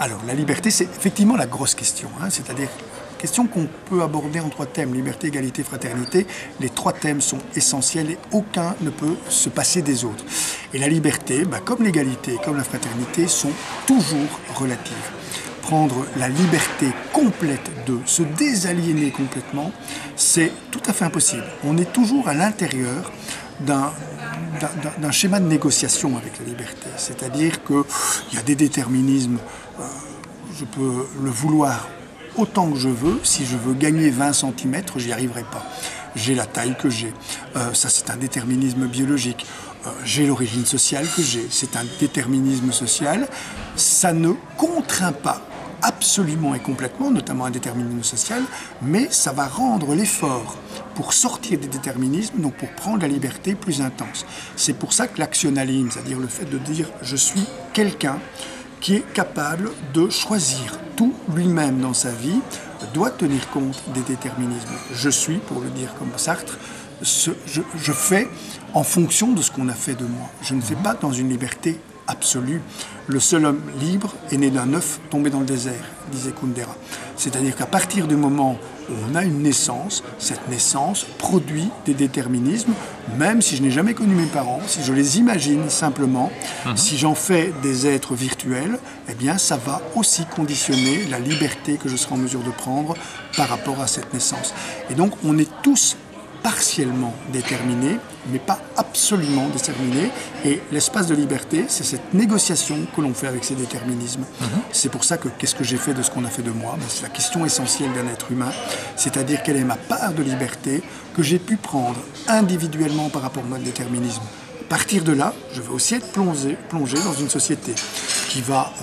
Alors, la liberté, c'est effectivement la grosse question, hein, c'est-à-dire question qu'on peut aborder en 3 thèmes, liberté, égalité, fraternité. Les 3 thèmes sont essentiels et aucun ne peut se passer des autres. Et la liberté, comme l'égalité, comme la fraternité, sont toujours relatives. Prendre la liberté complète de se désaliéner complètement, c'est tout à fait impossible. On est toujours à l'intérieur d'un schéma de négociation avec la liberté. C'est-à-dire qu'il y a des déterminismes, je peux le vouloir autant que je veux. Si je veux gagner 20 cm, j'y arriverai pas. J'ai la taille que j'ai. Ça, c'est un déterminisme biologique. J'ai l'origine sociale que j'ai. C'est un déterminisme social. Ça ne contraint pas absolument et complètement, notamment un déterminisme social, mais ça va rendre l'effort pour sortir des déterminismes, donc pour prendre la liberté plus intense. C'est pour ça que l'actionalisme, c'est-à-dire le fait de dire « je suis quelqu'un », qui est capable de choisir tout lui-même dans sa vie, doit tenir compte des déterminismes. Je suis, pour le dire comme Sartre, je fais en fonction de ce qu'on a fait de moi. Je ne fais pas dans une liberté absolue. Le seul homme libre est né d'un œuf tombé dans le désert, disait Kundera. C'est-à-dire qu'à partir du moment où on a une naissance, cette naissance produit des déterminismes, même si je n'ai jamais connu mes parents, si je les imagine simplement, si j'en fais des êtres virtuels, eh bien ça va aussi conditionner la liberté que je serai en mesure de prendre par rapport à cette naissance. Et donc on est tous partiellement déterminés, mais pas absolument déterminés. Et l'espace de liberté, c'est cette négociation que l'on fait avec ces déterminismes. C'est pour ça que qu'est-ce que j'ai fait de ce qu'on a fait de moi? C'est la question essentielle d'un être humain, c'est-à-dire quelle est ma part de liberté que j'ai pu prendre individuellement par rapport à mon déterminisme. À partir de là, je vais aussi être plongé dans une société qui va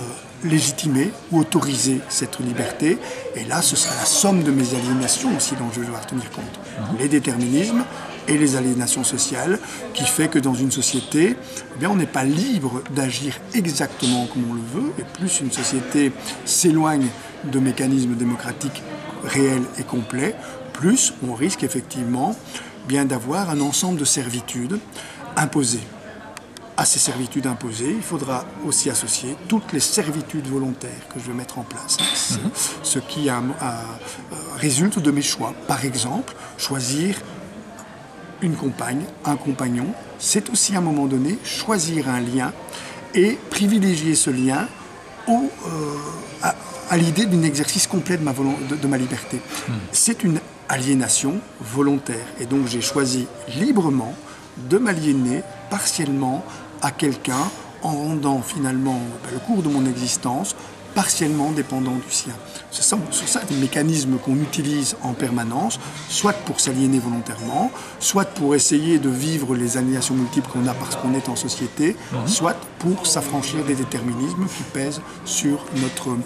légitimer ou autoriser cette liberté. Et là, ce sera la somme de mes aliénations aussi dont je vais devoir tenir compte. Les déterminismes et les aliénations sociales, qui fait que dans une société, eh bien, on n'est pas libre d'agir exactement comme on le veut. Et plus une société s'éloigne de mécanismes démocratiques réels et complets, plus on risque effectivement bien d'avoir un ensemble de servitudes imposées. À ces servitudes imposées, il faudra aussi associer toutes les servitudes volontaires que je vais mettre en place. Ce qui résulte de mes choix. Par exemple, choisir une compagne, un compagnon, c'est aussi à un moment donné choisir un lien et privilégier ce lien à l'idée d'un exercice complet de ma liberté. C'est une aliénation volontaire. Et donc j'ai choisi librement de m'aliéner partiellement à quelqu'un en rendant finalement le cours de mon existence partiellement dépendant du sien. Ce sont ça des mécanismes qu'on utilise en permanence, soit pour s'aliéner volontairement, soit pour essayer de vivre les aliénations multiples qu'on a parce qu'on est en société, soit pour s'affranchir des déterminismes qui pèsent sur notre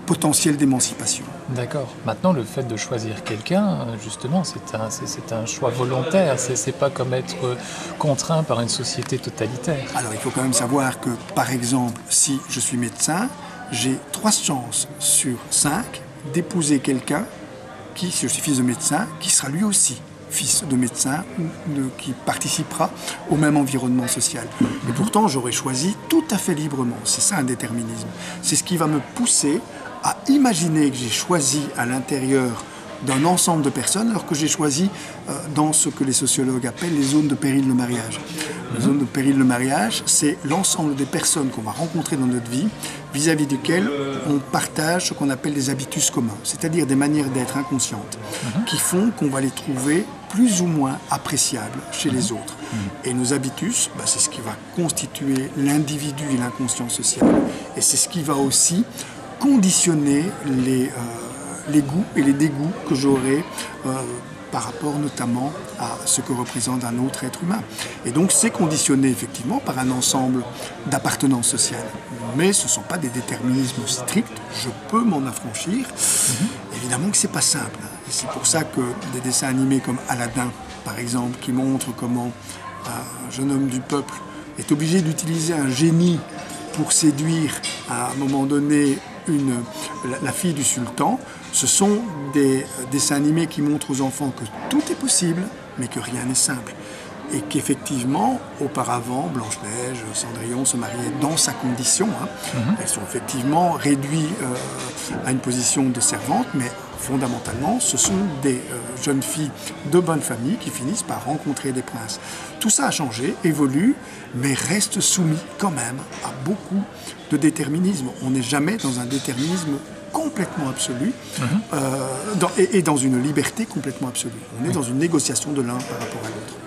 potentiel d'émancipation. D'accord. Maintenant, le fait de choisir quelqu'un, justement, c'est un choix volontaire. C'est pas comme être contraint par une société totalitaire. Alors, il faut quand même savoir que, par exemple, si je suis médecin, j'ai 3 chances sur 5 d'épouser quelqu'un qui, si je suis fils de médecin, qui sera lui aussi fils de médecin ou qui participera au même environnement social. Et pourtant, j'aurais choisi tout à fait librement. C'est ça un déterminisme. C'est ce qui va me pousser à imaginer que j'ai choisi à l'intérieur d'un ensemble de personnes, alors que j'ai choisi dans ce que les sociologues appellent les zones de péril de mariage. Les zones de péril de mariage, c'est l'ensemble des personnes qu'on va rencontrer dans notre vie, vis-à-vis duquel on partage ce qu'on appelle des habitus communs, c'est-à-dire des manières d'être inconscientes, qui font qu'on va les trouver plus ou moins appréciables chez les autres. Et nos habitus, c'est ce qui va constituer l'individu et l'inconscient social, et c'est ce qui va aussi conditionner les goûts et les dégoûts que j'aurai par rapport notamment à ce que représente un autre être humain. Et donc c'est conditionné effectivement par un ensemble d'appartenance sociale. Mais ce ne sont pas des déterminismes stricts, je peux m'en affranchir. Évidemment que ce n'est pas simple. Et c'est pour ça que des dessins animés comme Aladdin, par exemple, qui montrent comment un jeune homme du peuple est obligé d'utiliser un génie pour séduire à un moment donné la fille du sultan, ce sont des dessins animés qui montrent aux enfants que tout est possible, mais que rien n'est simple. et qu'effectivement, auparavant, Blanche-Neige, Cendrillon se mariaient dans sa condition. Elles sont effectivement réduites à une position de servante, mais fondamentalement, ce sont des jeunes filles de bonne famille qui finissent par rencontrer des princes. Tout ça a changé, évolue, mais reste soumis quand même à beaucoup de déterminisme. On n'est jamais dans un déterminisme complètement absolu et dans une liberté complètement absolue. On est dans une négociation de l'un par rapport à l'autre.